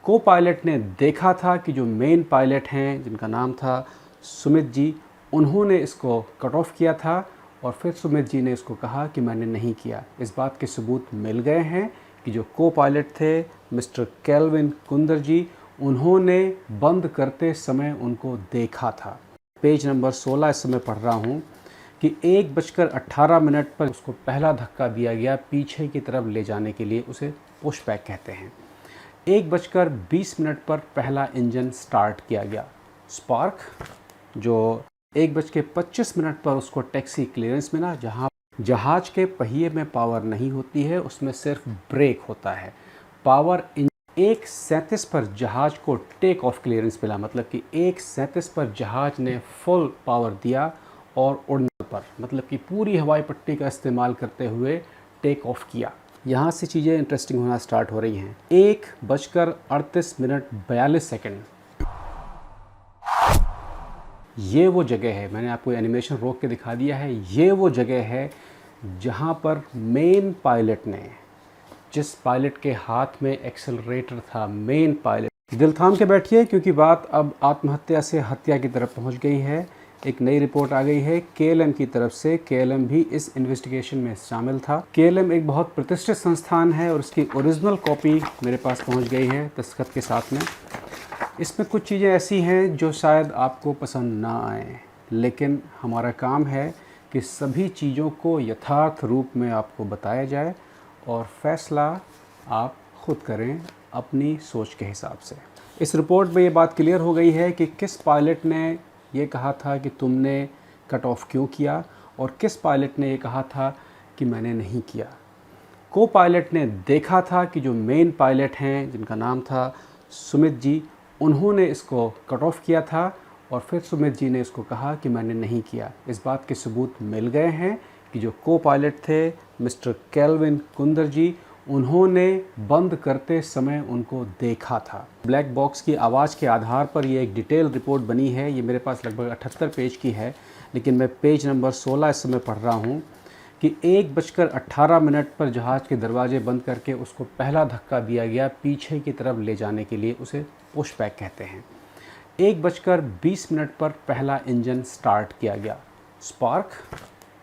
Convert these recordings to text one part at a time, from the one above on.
को पायलट ने देखा था कि जो मेन पायलट हैं जिनका नाम था सुमित जी, उन्होंने इसको कट ऑफ किया था और फिर सुमित जी ने इसको कहा कि मैंने नहीं किया। इस बात के सबूत मिल गए हैं कि जो को पायलट थे मिस्टर केल्विन कुंदर जी, उन्होंने बंद करते समय उनको देखा था। पेज नंबर 16 इस समय पढ़ रहा हूँ कि 1:18 पर उसको पहला धक्का दिया गया पीछे की तरफ ले जाने के लिए, उसे पुश बैक कहते हैं। 1:20 पर पहला इंजन स्टार्ट किया गया। स्पार्क जो 1:25 पर उसको टैक्सी क्लियरेंस मिला, जहां जहाज के पहिए में पावर नहीं होती है, उसमें सिर्फ ब्रेक होता है। पावर 1:37 पर जहाज को टेक ऑफ क्लियरेंस मिला, मतलब कि 1:37 पर जहाज ने फुल पावर दिया और उड़ने पर, मतलब कि पूरी हवाई पट्टी का इस्तेमाल करते हुए टेक ऑफ किया। यहाँ से चीज़ें इंटरेस्टिंग होना स्टार्ट हो रही हैं। 1:38 ये वो जगह है, मैंने आपको एनिमेशन रोक के दिखा दिया है, ये वो जगह है जहाँ पर मेन पायलट ने, जिस पायलट के हाथ में एक्सेलरेटर था, मेन पायलट, दिल थाम के बैठिए क्योंकि बात अब आत्महत्या से हत्या की तरफ पहुँच गई है। एक नई रिपोर्ट आ गई है केएलएम की तरफ से। केएलएम भी इस इन्वेस्टिगेशन में शामिल था। केएलएम एक बहुत प्रतिष्ठित संस्थान है और उसकी ओरिजिनल कॉपी मेरे पास पहुंच गई है दस्तखत के साथ में। इसमें कुछ चीज़ें ऐसी हैं जो शायद आपको पसंद ना आए, लेकिन हमारा काम है कि सभी चीज़ों को यथार्थ रूप में आपको बताया जाए और फैसला आप खुद करें अपनी सोच के हिसाब से। इस रिपोर्ट में ये बात क्लियर हो गई है कि किस पायलट ने ये कहा था कि तुमने कट ऑफ क्यों किया और किस पायलट ने ये कहा था कि मैंने नहीं किया। को पायलट ने देखा था कि जो मेन पायलट हैं जिनका नाम था सुमित जी, उन्होंने इसको कट ऑफ किया था और फिर सुमित जी ने इसको कहा कि मैंने नहीं किया। इस बात के सबूत मिल गए हैं कि जो को पायलट थे मिस्टर केल्विन कुंदर जी, उन्होंने बंद करते समय उनको देखा था। ब्लैक बॉक्स की आवाज़ के आधार पर ये एक डिटेल रिपोर्ट बनी है। ये मेरे पास लगभग 78 पेज की है, लेकिन मैं पेज नंबर 16 इस समय पढ़ रहा हूँ कि 1:18 पर जहाज़ के दरवाजे बंद करके उसको पहला धक्का दिया गया पीछे की तरफ ले जाने के लिए, उसे पुश बैक कहते हैं। 1:20 पर पहला इंजन स्टार्ट किया गया। स्पार्क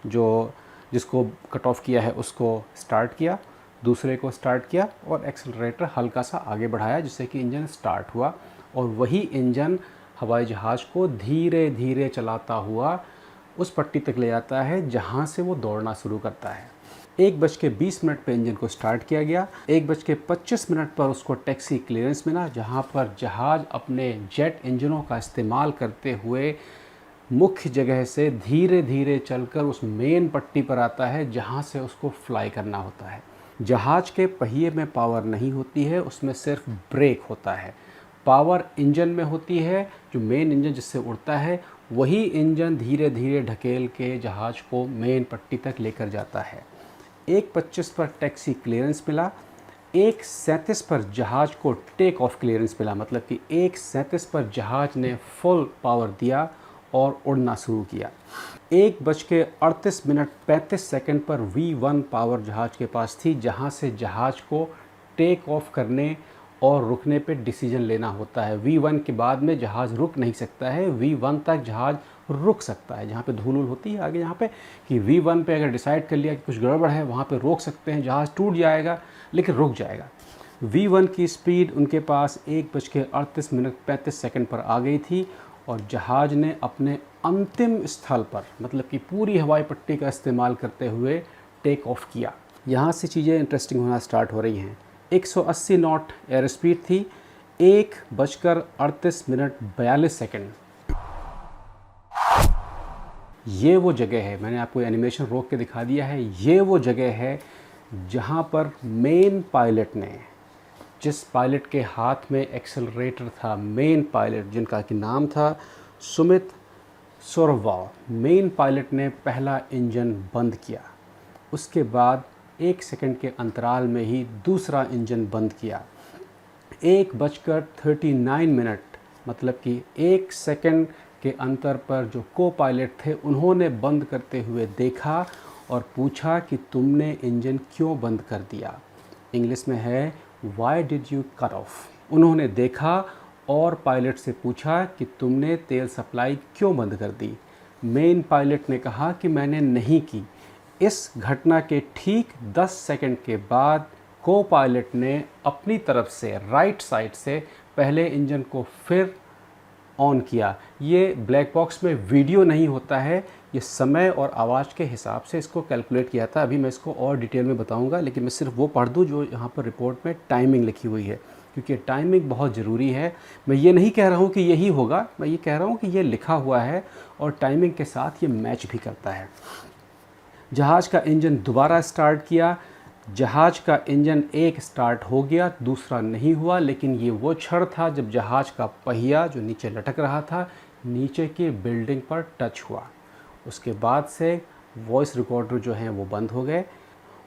जो जिसको कट ऑफ किया है उसको स्टार्ट किया, दूसरे को स्टार्ट किया और एक्सेलरेटर हल्का सा आगे बढ़ाया जिससे कि इंजन स्टार्ट हुआ और वही इंजन हवाई जहाज़ को धीरे धीरे चलाता हुआ उस पट्टी तक ले जाता है जहां से वो दौड़ना शुरू करता है। 1:20 पे इंजन को स्टार्ट किया गया। 1:25 पर उसको टैक्सी क्लियरेंस मिला, जहां पर जहाज़ अपने जेट इंजनों का इस्तेमाल करते हुए मुख्य जगह से धीरे धीरे चलकर उस मेन पट्टी पर आता है जहां से उसको फ्लाई करना होता है। जहाज़ के पहिए में पावर नहीं होती है, उसमें सिर्फ ब्रेक होता है। पावर इंजन में होती है, जो मेन इंजन जिससे उड़ता है, वही इंजन धीरे धीरे ढकेल के जहाज़ को मेन पट्टी तक लेकर जाता है। 1:25 पर टैक्सी क्लियरेंस मिला। 1:37 पर जहाज़ को टेक ऑफ क्लियरेंस मिला, मतलब कि 1:37 पर जहाज़ ने फुल पावर दिया और उड़ना शुरू किया। 1:38 पर V1 पावर जहाज़ के पास थी, जहां से जहाज़ को टेक ऑफ करने और रुकने पे डिसीजन लेना होता है। V1 के बाद में जहाज़ रुक नहीं सकता है, V1 तक जहाज़ रुक सकता है। जहाँ पे धूल होती है आगे यहाँ पे कि V1 पे अगर डिसाइड कर लिया कि कुछ गड़बड़ है, वहाँ पे रोक सकते हैं, जहाज़ टूट जाएगा लेकिन रुक जाएगा। V1 की स्पीड उनके पास 1:38 पर आ गई थी और जहाज़ ने अपने अंतिम स्थल पर, मतलब कि पूरी हवाई पट्टी का इस्तेमाल करते हुए टेक ऑफ किया। यहाँ से चीज़ें इंटरेस्टिंग होना स्टार्ट हो रही हैं। 180 नॉट एयर स्पीड थी। 1:38 ये वो जगह है, मैंने आपको एनिमेशन रोक के दिखा दिया है, ये वो जगह है जहाँ पर मेन पायलट ने, जिस पायलट के हाथ में एक्सेलरेटर था, मेन पायलट जिनका कि नाम था सुमित सोरवाल, मेन पायलट ने पहला इंजन बंद किया। उसके बाद 1 सेकंड के अंतराल में ही दूसरा इंजन बंद किया। 1:39, मतलब कि 1 सेकंड के अंतर पर जो को पायलट थे उन्होंने बंद करते हुए देखा और पूछा कि तुमने इंजन क्यों बंद कर दिया। इंग्लिश में है why did you cut off. उन्होंने देखा और पायलट से पूछा कि तुमने तेल सप्लाई क्यों बंद कर दी। मेन पायलट ने कहा कि मैंने नहीं की। इस घटना के ठीक 10 सेकंड के बाद को पायलट ने अपनी तरफ से राइट साइड से पहले इंजन को फिर ऑन किया। ये ब्लैक बॉक्स में वीडियो नहीं होता है, ये समय और आवाज़ के हिसाब से इसको कैलकुलेट किया था। अभी मैं इसको और डिटेल में बताऊंगा, लेकिन मैं सिर्फ वो पढ़ दूँ जो यहाँ पर रिपोर्ट में टाइमिंग लिखी हुई है, क्योंकि टाइमिंग बहुत ज़रूरी है। मैं ये नहीं कह रहा हूँ कि यही होगा, मैं ये कह रहा हूँ कि ये लिखा हुआ है और टाइमिंग के साथ ये मैच भी करता है। जहाज़ का इंजन दोबारा स्टार्ट किया। जहाज़ का इंजन एक स्टार्ट हो गया, दूसरा नहीं हुआ, लेकिन ये वो क्षण था जब जहाज़ का पहिया जो नीचे लटक रहा था नीचे की बिल्डिंग पर टच हुआ। उसके बाद से वॉइस रिकॉर्डर जो हैं वो बंद हो गए।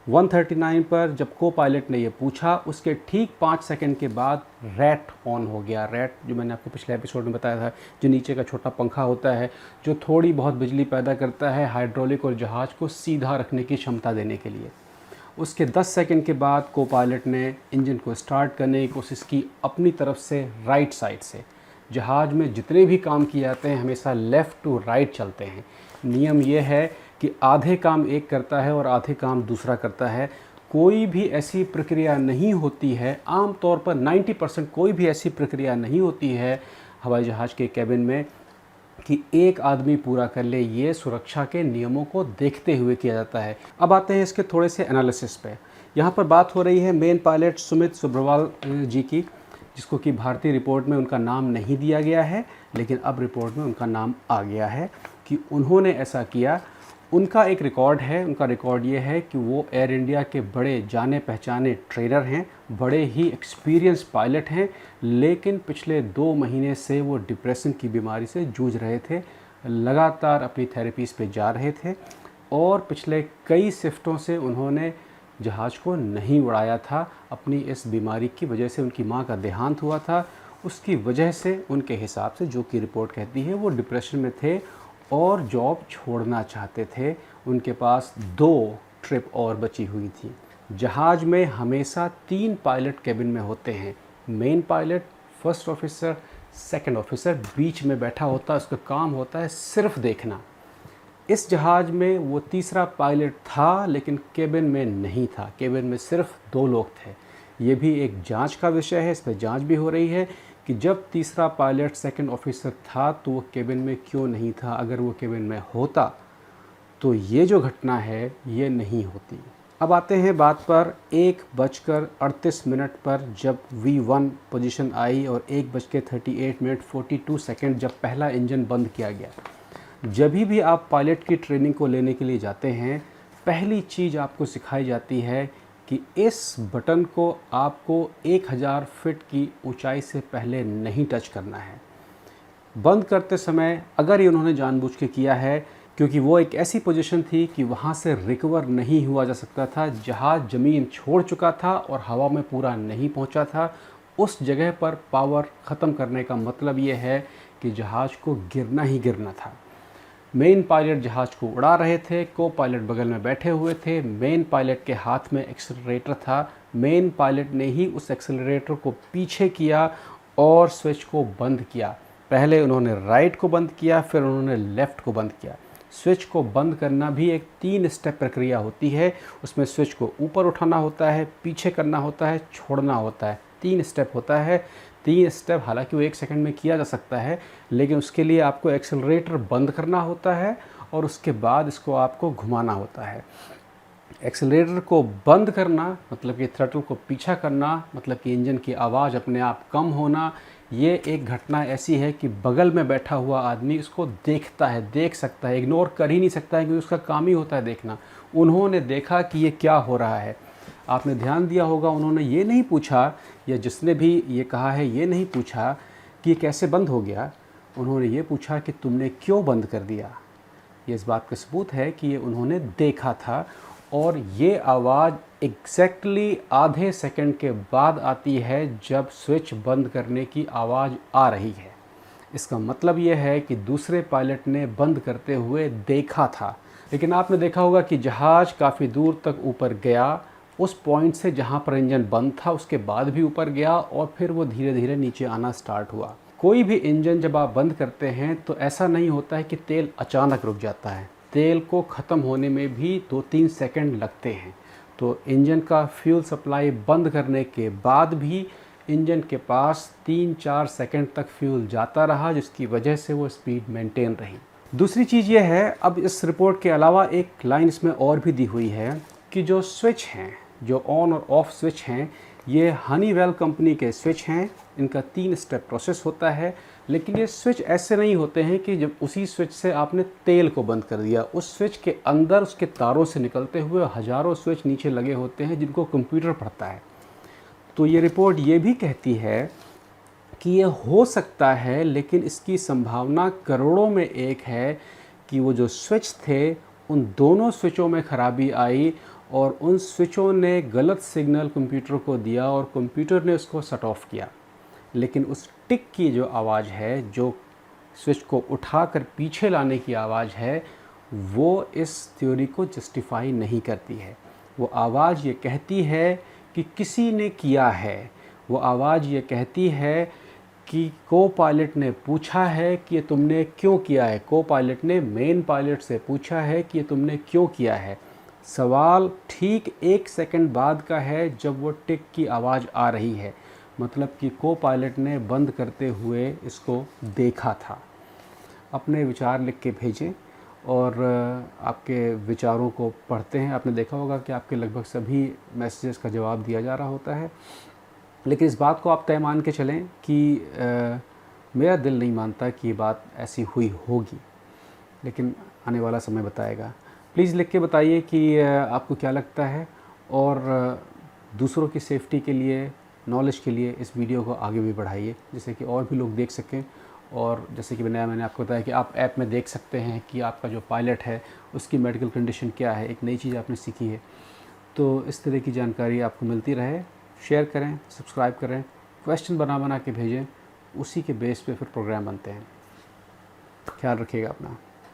139 पर जब को पायलट ने ये पूछा, उसके ठीक 5 सेकंड के बाद रैट ऑन हो गया। रैट जो मैंने आपको पिछले एपिसोड में बताया था, जो नीचे का छोटा पंखा होता है जो थोड़ी बहुत बिजली पैदा करता है हाइड्रोलिक और जहाज़ को सीधा रखने की क्षमता देने के लिए। उसके 10 सेकंड के बाद को पायलट ने इंजन को स्टार्ट करने की कोशिश की अपनी तरफ से राइट साइड से। जहाज़ में जितने भी काम किए जाते हैं हमेशा लेफ़्ट टू राइट चलते हैं। नियम यह है कि आधे काम एक करता है और आधे काम दूसरा करता है। कोई भी ऐसी प्रक्रिया नहीं होती है, आम तौर पर 90% कोई भी ऐसी प्रक्रिया नहीं होती है हवाई जहाज़ के कैबिन में कि एक आदमी पूरा कर ले। ये सुरक्षा के नियमों को देखते हुए किया जाता है। अब आते हैं इसके थोड़े से एनालिसिस पे। यहाँ पर बात हो रही है मेन पायलट सुमित सुब्रवाल जी की, जिसको कि भारतीय रिपोर्ट में उनका नाम नहीं दिया गया है, लेकिन अब रिपोर्ट में उनका नाम आ गया है कि उन्होंने ऐसा किया। उनका एक रिकॉर्ड है। उनका रिकॉर्ड ये है कि वो एयर इंडिया के बड़े जाने पहचाने ट्रेनर हैं, बड़े ही एक्सपीरियंस पायलट हैं, लेकिन पिछले 2 महीने से वो डिप्रेशन की बीमारी से जूझ रहे थे। लगातार अपनी थेरेपीज़ पे जा रहे थे और पिछले कई शिफ्टों से उन्होंने जहाज़ को नहीं उड़ाया था। अपनी इस बीमारी की वजह से उनकी माँ का देहांत हुआ था, उसकी वजह से उनके हिसाब से, जो कि रिपोर्ट कहती है, वो डिप्रेशन में थे और जॉब छोड़ना चाहते थे। उनके पास 2 ट्रिप और बची हुई थी। जहाज़ में हमेशा 3 पायलट कैबिन में होते हैं। Main pilot, first officer, second officer बीच में बैठा होता है। उसका काम होता है सिर्फ देखना। इस जहाज़ में वो तीसरा पायलट था, लेकिन केबिन में नहीं था। केबिन में सिर्फ 2 लोग थे। ये भी एक जांच का विषय है, इस पर जांच भी हो रही है कि जब तीसरा पायलट सेकंड ऑफिसर था तो वो केबिन में क्यों नहीं था। अगर वो केबिन में होता तो ये जो घटना है ये नहीं होती। अब आते हैं बात पर 1:38 पर जब V1 पोजीशन आई और 1:38 42 सेकंड जब पहला इंजन बंद किया गया। जब भी आप पायलट की ट्रेनिंग को लेने के लिए जाते हैं, पहली चीज़ आपको सिखाई जाती है कि इस बटन को आपको 1000 फीट की ऊंचाई से पहले नहीं टच करना है। बंद करते समय अगर ये उन्होंने जानबूझ के किया है, क्योंकि वो एक ऐसी पोजीशन थी कि वहाँ से रिकवर नहीं हुआ जा सकता था। जहाज़ ज़मीन छोड़ चुका था और हवा में पूरा नहीं पहुँचा था। उस जगह पर पावर ख़त्म करने का मतलब ये है कि जहाज़ को गिरना ही गिरना था। मेन पायलट जहाज़ को उड़ा रहे थे, को पायलट बगल में बैठे हुए थे। मेन पायलट के हाथ में एक्सेलरेटर था। मेन पायलट ने ही उस एक्सेलरेटर को पीछे किया और स्विच को बंद किया। पहले उन्होंने राइट को बंद किया, फिर उन्होंने लेफ़्ट को बंद किया। स्विच को बंद करना भी एक 3 स्टेप प्रक्रिया होती है। उसमें स्विच को ऊपर उठाना होता है, पीछे करना होता है, छोड़ना होता है। 3 स्टेप होता है। 3 स्टेप हालांकि वो 1 सेकंड में किया जा सकता है, लेकिन उसके लिए आपको एक्सेलरेटर बंद करना होता है और उसके बाद इसको आपको घुमाना होता है। एक्सेलरेटर को बंद करना मतलब कि थ्रटल को पीछा करना, मतलब कि इंजन की आवाज़ अपने आप कम होना। ये एक घटना ऐसी है कि बगल में बैठा हुआ आदमी इसको देखता है, देख सकता है, इग्नोर कर ही नहीं सकता है, क्योंकि उसका काम ही होता है देखना। उन्होंने देखा कि ये क्या हो रहा है। आपने ध्यान दिया होगा, उन्होंने ये नहीं पूछा, या जिसने भी ये कहा है ये नहीं पूछा कि ये कैसे बंद हो गया। उन्होंने ये पूछा कि तुमने क्यों बंद कर दिया। ये इस बात का सबूत है कि ये उन्होंने देखा था। और ये आवाज़ एग्जैक्टली आधे सेकंड के बाद आती है जब स्विच बंद करने की आवाज़ आ रही है। इसका मतलब ये है कि दूसरे पायलट ने बंद करते हुए देखा था। लेकिन आपने देखा होगा कि जहाज़ काफ़ी दूर तक ऊपर गया, उस पॉइंट से जहाँ पर इंजन बंद था उसके बाद भी ऊपर गया और फिर वो धीरे धीरे नीचे आना स्टार्ट हुआ। कोई भी इंजन जब आप बंद करते हैं तो ऐसा नहीं होता है कि तेल अचानक रुक जाता है, तेल को ख़त्म होने में भी 2-3 सेकंड लगते हैं। तो इंजन का फ्यूल सप्लाई बंद करने के बाद भी इंजन के पास 3-4 सेकंड तक फ्यूल जाता रहा, जिसकी वजह से वो स्पीड मेंटेन रही। दूसरी चीज़ ये है, अब इस रिपोर्ट के अलावा एक लाइन इसमें और भी दी हुई है कि जो स्विच हैं, जो ऑन और ऑफ़ स्विच हैं, ये हनीवेल कंपनी के स्विच हैं। इनका 3 स्टेप प्रोसेस होता है, लेकिन ये स्विच ऐसे नहीं होते हैं कि जब उसी स्विच से आपने तेल को बंद कर दिया। उस स्विच के अंदर उसके तारों से निकलते हुए हज़ारों स्विच नीचे लगे होते हैं जिनको कंप्यूटर पढ़ता है। तो ये रिपोर्ट ये भी कहती है कि ये हो सकता है, लेकिन इसकी संभावना करोड़ों में एक है कि वो जो स्विच थे उन दोनों स्विचों में ख़राबी आई और उन स्विचों ने गलत सिग्नल कंप्यूटर को दिया और कंप्यूटर ने उसको शट ऑफ किया। लेकिन उस टिक की जो आवाज़ है, जो स्विच को उठाकर पीछे लाने की आवाज़ है, वो इस थ्योरी को जस्टिफाई नहीं करती है। वो आवाज़ ये कहती है कि किसी ने किया है। वो आवाज़ ये कहती है कि को पायलट ने पूछा है कि ये तुमने क्यों किया है। को पायलट ने मेन पायलट से पूछा है कि ये तुमने क्यों किया है। सवाल ठीक 1 सेकंड बाद का है जब वो टिक की आवाज़ आ रही है, मतलब कि को पायलट ने बंद करते हुए इसको देखा था। अपने विचार लिख के भेजें और आपके विचारों को पढ़ते हैं। आपने देखा होगा कि आपके लगभग सभी मैसेजेस का जवाब दिया जा रहा होता है, लेकिन इस बात को आप तय मान के चलें कि मेरा दिल नहीं मानता कि ये बात ऐसी हुई होगी, लेकिन आने वाला समय बताएगा। प्लीज़ लिख के बताइए कि आपको क्या लगता है, और दूसरों की सेफ्टी के लिए, नॉलेज के लिए इस वीडियो को आगे भी बढ़ाइए, जिससे कि और भी लोग देख सकें। और जैसे कि मैंने आपको बताया कि आप ऐप में देख सकते हैं कि आपका जो पायलट है उसकी मेडिकल कंडीशन क्या है। एक नई चीज़ आपने सीखी है। तो इस तरह की जानकारी आपको मिलती रहे। शेयर करें, सब्सक्राइब करें, क्वेश्चन बना के भेजें, उसी के बेस पे फिर प्रोग्राम बनते हैं। ख्याल रखिएगा अपना।